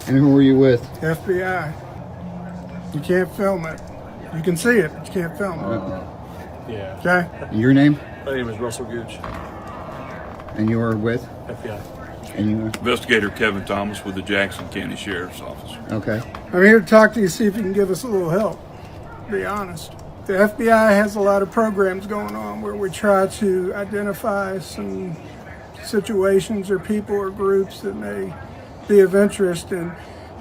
And who were you with? FBI. You can't film it. You can see it, but you can't film it. Yeah. Okay? Your name? My name is Russell Gooch, And you were with? FBI. And you were? Investigator Kevin Thomas with the Jackson County Sheriff's Office. Okay. I'm here to talk to you, see if you can give us a little help. Be honest. The FBI has a lot of programs going on where we try to identify some situations or people or groups that may be of interest, and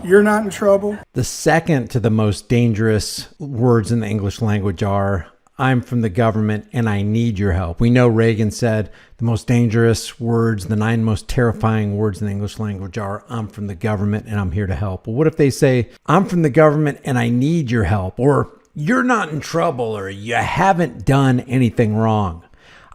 you're not in trouble. The second to the most dangerous words in the English language are, I'm from the government and I need your help. We know Reagan said the most dangerous words, the 9 most terrifying words in the English language are, I'm from the government and I'm here to help. But what if they say, I'm from the government and I need your help, or you're not in trouble, or you haven't done anything wrong?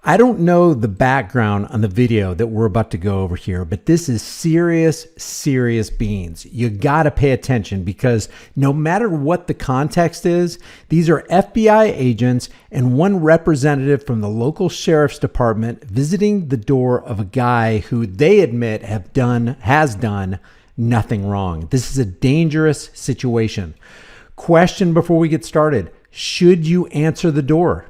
I don't know the background on the video that we're about to go over here, but this is serious, serious beans. You got to pay attention, because no matter what the context is, these are FBI agents and one representative from the local sheriff's department visiting the door of a guy who they admit has done nothing wrong. This is a dangerous situation. Question before we get started: should you answer the door?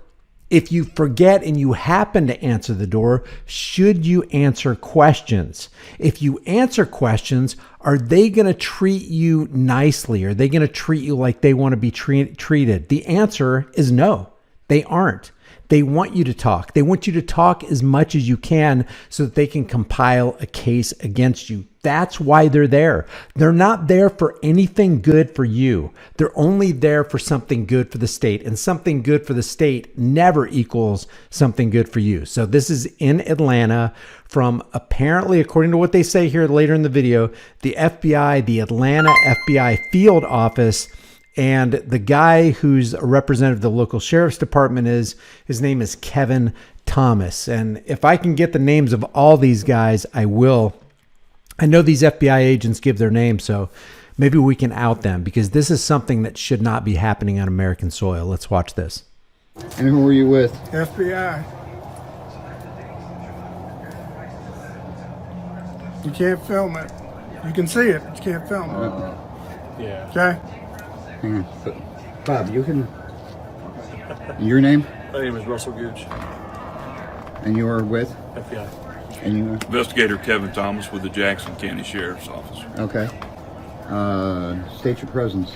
If you forget and you happen to answer the door, should you answer questions? If you answer questions, are they going to treat you nicely? Are they going to treat you like they want to be treated? The answer is no, they aren't. They want you to talk. They want you to talk as much as you can so that they can compile a case against you. That's why they're there. They're not there for anything good for you. They're only there for something good for the state, and something good for the state never equals something good for you. So this is in Atlanta from, apparently, according to what they say here later in the video, the FBI, the Atlanta FBI field office. And the guy who's a representative of the local sheriff's department his name is Kevin Thomas. And if I can get the names of all these guys, I will. I know these FBI agents give their names, so maybe we can out them, because this is something that should not be happening on American soil. Let's watch this. And who were you with? FBI. You can't film it. You can see it, but you can't film it. Yeah. Okay? Hang on. Bob, you can... Your name? My name is Russell Gooch, And you were with? FBI. And you were? Investigator Kevin Thomas with the Jackson County Sheriff's Office. Okay. State your presence.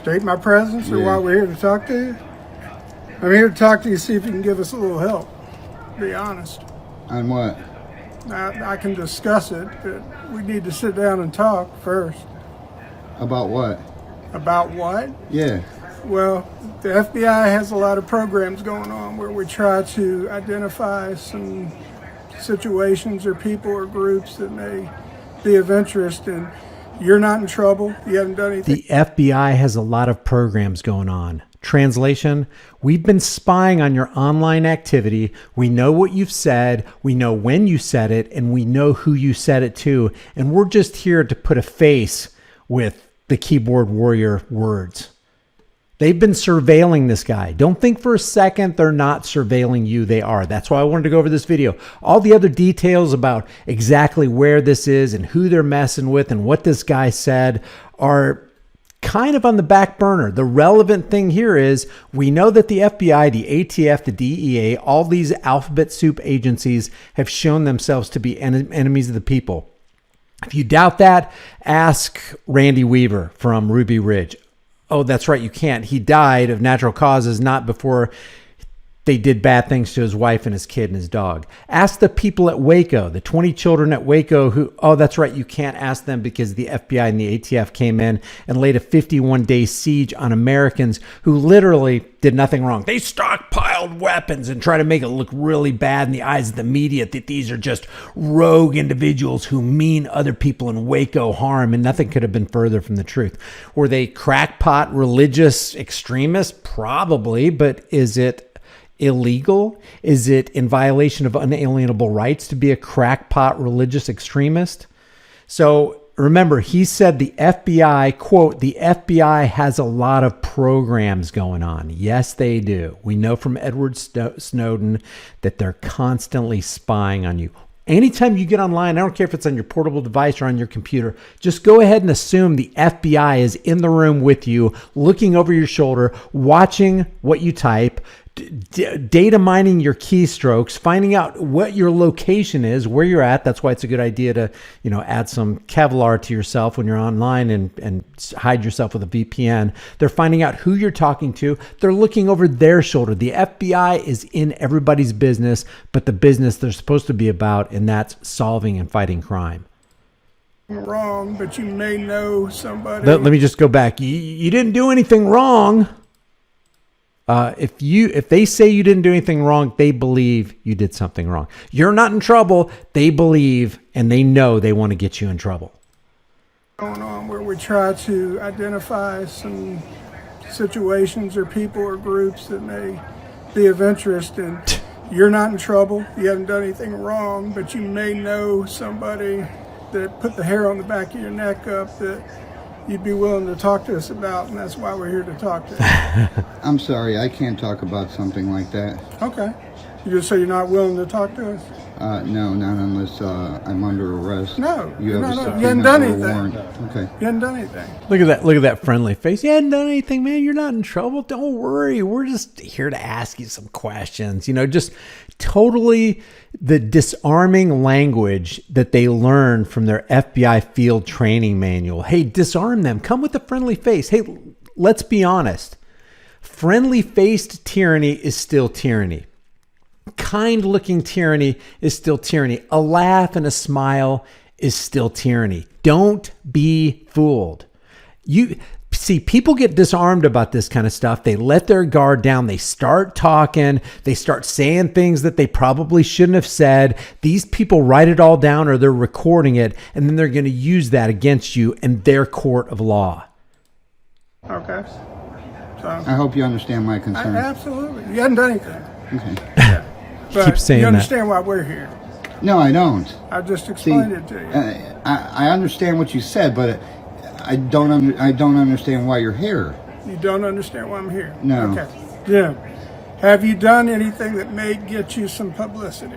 State my presence, or Yeah. why we're here to talk to you? I'm here to talk to you, see if you can give us a little help. Be honest. On what? I can discuss it, but we need to sit down and talk first. About what? About what? Yeah. Well, the FBI has a lot of programs going on where we try to identify some situations or people or groups that may be of interest, and you're not in trouble. You haven't done anything. The FBI has a lot of programs going on. Translation: we've been spying on your online activity. We know what you've said. We know when you said it, and we know who you said it to. And we're just here to put a face with the keyboard warrior words. They've been surveilling this guy. Don't think for a second they're not surveilling you. They are. That's why I wanted to go over this video. All the other details about exactly where this is and who they're messing with and what this guy said are kind of on the back burner. The relevant thing here is we know that the FBI, the ATF, the DEA, all these alphabet soup agencies have shown themselves to be enemies of the people. If you doubt that, ask Randy Weaver from Ruby Ridge. Oh, that's right, you can't. He died of natural causes, not before they did bad things to his wife and his kid and his dog. Ask the people at Waco, the 20 children at Waco who, oh, that's right, you can't ask them because the FBI and the ATF came in and laid a 51-day siege on Americans who literally did nothing wrong. They stockpiled weapons and try to make it look really bad in the eyes of the media that these are just rogue individuals who mean other people in Waco harm, and nothing could have been further from the truth. Were they crackpot religious extremists? Probably, but is it illegal? Is it in violation of unalienable rights to be a crackpot religious extremist? So remember, he said the FBI, quote, the FBI has a lot of programs going on. Yes, they do. We know from Edward Snowden that they're constantly spying on you. Anytime you get online, I don't care if it's on your portable device or on your computer, just go ahead and assume the FBI is in the room with you, looking over your shoulder, watching what you type, data mining your keystrokes, finding out what your location is, where you're at. That's why it's a good idea to, add some Kevlar to yourself when you're online and hide yourself with a VPN. They're finding out who you're talking to. They're looking over their shoulder. The FBI is in everybody's business, but the business they're supposed to be about, and that's solving and fighting crime. Wrong, but you may know somebody. Let me just go back. You didn't do anything wrong. If they say you didn't do anything wrong, they believe you did something wrong. You're not in trouble. They believe and they know they want to get you in trouble. Going on where we try to identify some situations or people or groups that may be of interest, and you're not in trouble. You haven't done anything wrong, but you may know somebody that put the hair on the back of your neck up that you'd be willing to talk to us about, and that's why we're here to talk to you. I'm sorry, I can't talk about something like that. Okay. You just say you're not willing to talk to us? No, not unless I'm under arrest. No, You have a you subpoena haven't done or a anything. warrant. Okay. You haven't done anything. Look at that friendly face. You hadn't done anything, man. You're not in trouble. Don't worry. We're just here to ask you some questions. Just totally the disarming language that they learn from their FBI field training manual. Hey, disarm them. Come with a friendly face. Hey, let's be honest. Friendly-faced tyranny is still tyranny. Kind-looking tyranny is still tyranny. A laugh and a smile is still tyranny. Don't be fooled. You see, people get disarmed about this kind of stuff. They let their guard down. They start talking. They start saying things that they probably shouldn't have said. These people write it all down or they're recording it, and then they're going to use that against you in their court of law. Okay. So I hope you understand my concern. absolutely. You haven't done anything. Okay. Yeah. But Keep saying you that. understand why we're here. No, I don't. I just See, explained it to you. I understand what you said, but I don't understand why you're here. You don't understand why I'm here? No. Okay. Jim, have you done anything that may get you some publicity?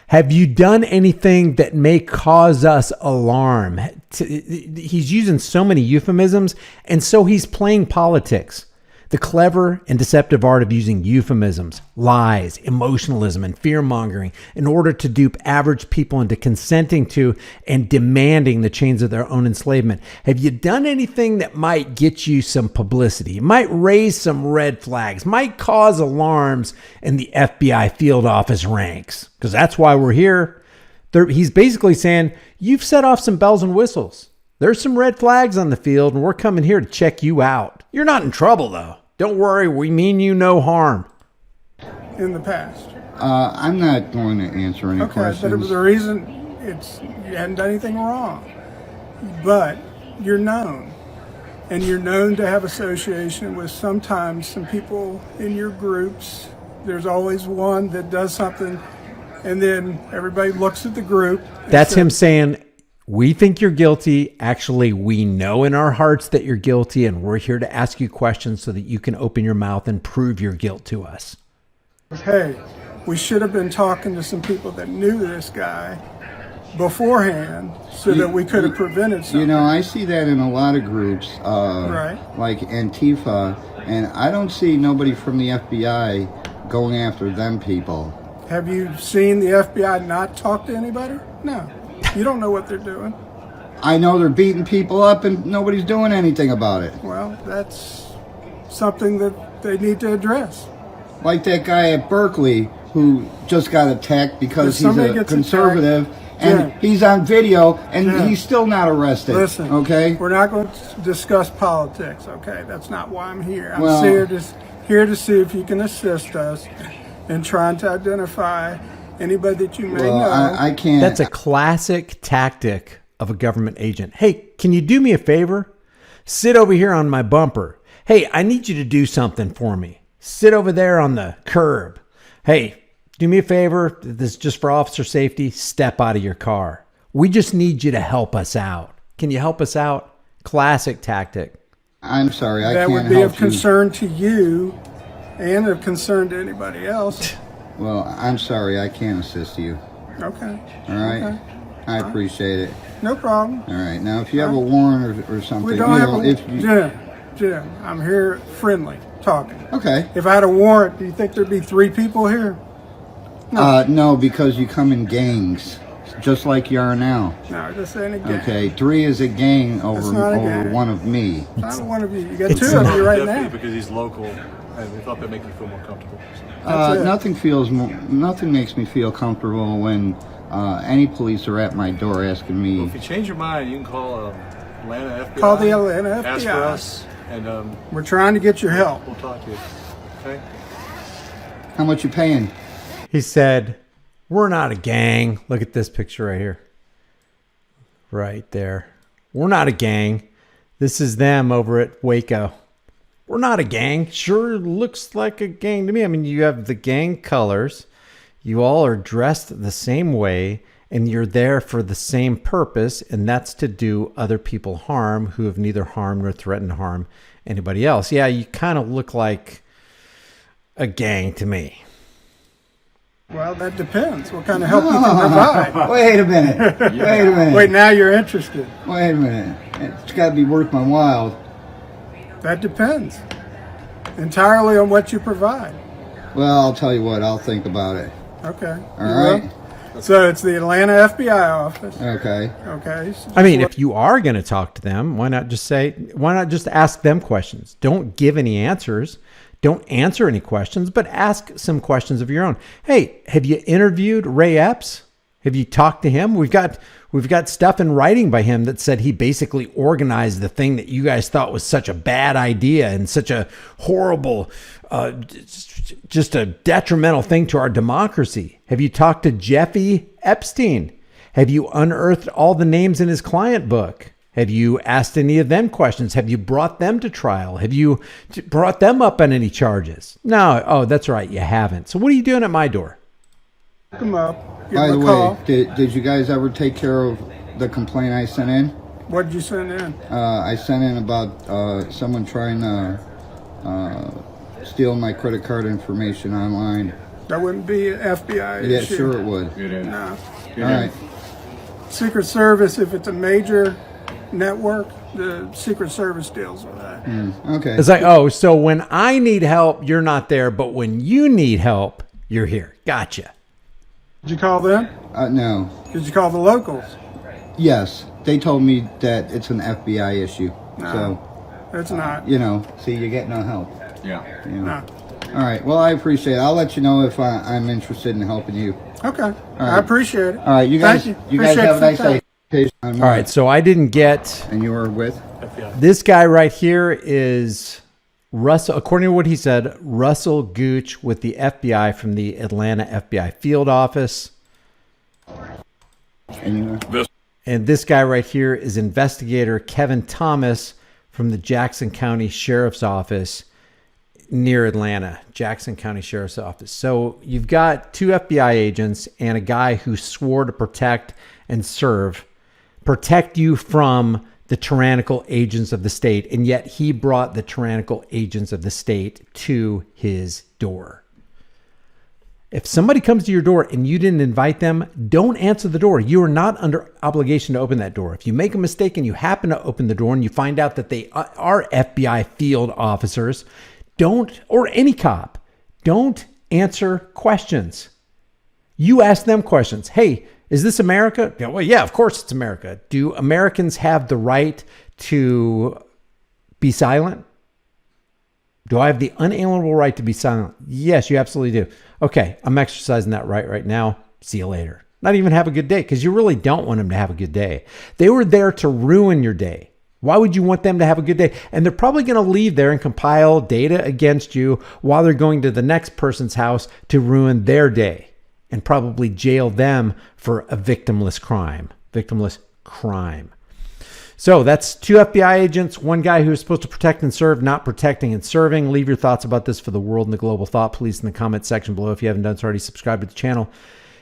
Have you done anything that may cause us alarm? He's using so many euphemisms, and so he's playing politics. The clever and deceptive art of using euphemisms, lies, emotionalism, and fear-mongering in order to dupe average people into consenting to and demanding the chains of their own enslavement. Have you done anything that might get you some publicity? It might raise some red flags, might cause alarms in the FBI field office ranks, because that's why we're here. He's basically saying, you've set off some bells and whistles. There's some red flags on the field, and we're coming here to check you out. You're not in trouble, though. Don't worry, we mean you no harm. In the past. I'm not going to answer any Okay, questions. but the reason you hadn't done anything wrong. But you're known. And you're known to have association with sometimes some people in your groups. There's always one that does something, and then everybody looks at the group. That's him saying, we think you're guilty. Actually, we know in our hearts that you're guilty, and we're here to ask you questions so that you can open your mouth and prove your guilt to us. Hey, we should have been talking to some people that knew this guy beforehand so that we could have prevented something. I see that in a lot of groups, Right. like Antifa, and I don't see nobody from the FBI going after them people. Have you seen the FBI not talk to anybody? No. You don't know what they're doing. I know they're beating people up and nobody's doing anything about it. Well, that's something that they need to address. Like that guy at Berkeley who just got attacked because If he's somebody a gets conservative, and Jim. he's on video and Jim. he's still not arrested. Listen, okay? we're not going to discuss politics, okay? That's not why I'm here. I'm Well- here to see if you can assist us in trying to identify anybody that you may Well, know. I can't. That's a classic tactic of a government agent. Hey, can you do me a favor? Sit over here on my bumper. Hey, I need you to do something for me. Sit over there on the curb. Hey, do me a favor. This is just for officer safety. Step out of your car. We just need you to help us out. Can you help us out? Classic tactic. I'm sorry, I that can't would be help of concern to you and of concern to anybody else. you. Well, I'm sorry, I can't assist you. Okay. All right? Okay. I appreciate it. No problem. All right. Now, if you have a warrant or something, We don't have a if you, Jim, I'm here friendly, talking. okay. If I had a warrant, do you think there'd be 3 people here? No, because you come in gangs, just like you are now. No, this ain't a gang. Okay, 3 is a gang over not a over gang. one of me. It's not one of you. You got 2 of you right Definitely now. because he's local, and we thought that'd make you feel more comfortable. So. That's it. Nothing makes me feel comfortable when any police are at my door asking Well, me. if you change your mind, you can call Atlanta FBI. Call the Atlanta Ask for FBI. us, and We're trying to get your help. we'll talk to you. Okay? How much you paying? He said, we're not a gang. Look at this picture right here. Right there. We're not a gang. This is them over at Waco. We're not a gang. Sure looks like a gang to me. I mean, you have the gang colors. You all are dressed the same way, and you're there for the same purpose, and that's to do other people harm who have neither harmed nor threatened to harm anybody else. Yeah, you kind of look like a gang to me. Well, that depends. What kind of help you can provide. Wait a minute. Wait a minute. Wait, now you're interested. Wait a minute. It's got to be worth my while. That depends entirely on what you provide. Well, I'll tell you what. I'll think about it. Okay. All You will? right. So it's the Atlanta FBI office. Okay. Okay. So I mean, if you are going to talk to them, why not just ask them questions? Don't give any answers. Don't answer any questions, but ask some questions of your own. Hey, have you interviewed Ray Epps? Have you talked to him? We've got stuff in writing by him that said he basically organized the thing that you guys thought was such a bad idea and such a horrible, just a detrimental thing to our democracy. Have you talked to Jeffy Epstein? Have you unearthed all the names in his client book? Have you asked any of them questions? Have you brought them to trial? Have you brought them up on any charges? No. Oh, that's right. You haven't. So what are you doing at my door? look them up. Give By them the a call. way, did you guys ever take care of the complaint I sent in? What did you send in? I sent in about someone trying to steal my credit card information online. That wouldn't be an FBI Yeah, issue. sure it would. No. All right. Secret Service, if it's a major network, the Secret Service deals with that. Okay. It's like, oh, so when I need help, you're not there, but when you need help, you're here. Gotcha. Did you call them? No. Did you call the locals? Yes. They told me that it's an FBI issue. No. So, It's not. see, you get no help. Yeah. No. All right. Well, I appreciate it. I'll let you know if I'm interested in helping you. Okay. I appreciate it. All right. You guys, Thank you guys Appreciate have a nice the time. day. All right. So I didn't get And you were with? FBI. this guy right here is Russell, according to what he said, Russell Gooch with the FBI from the Atlanta FBI field office. And you were? This And this guy right here is investigator Kevin Thomas from the Jackson County Sheriff's Office near Atlanta, Jackson County Sheriff's Office. So you've got 2 FBI agents and a guy who swore to protect and serve, protect you from the tyrannical agents of the state. And yet he brought the tyrannical agents of the state to his door. If somebody comes to your door and you didn't invite them, don't answer the door. You are not under obligation to open that door. If you make a mistake and you happen to open the door and you find out that they are FBI field officers, don't, or any cop, don't answer questions. You ask them questions. Hey, is this America? Yeah, well, yeah, of course it's America. Do Americans have the right to be silent? Do I have the unalienable right to be silent? Yes, you absolutely do. Okay, I'm exercising that right now. See you later. Not even have a good day, because you really don't want them to have a good day. They were there to ruin your day. Why would you want them to have a good day? And they're probably going to leave there and compile data against you while they're going to the next person's house to ruin their day and probably jail them for a victimless crime. Victimless crime. So that's 2 FBI agents, 1 guy who is supposed to protect and serve, not protecting and serving. Leave your thoughts about this for the world and the global thought, please, in the comment section below. If you haven't done so already, subscribe to the channel.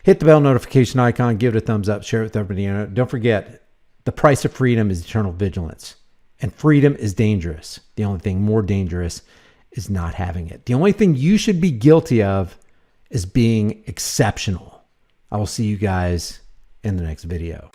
Hit the bell notification icon, give it a thumbs up, share it with everybody. Don't forget, the price of freedom is eternal vigilance. And freedom is dangerous. The only thing more dangerous is not having it. The only thing you should be guilty of is being exceptional. I will see you guys in the next video.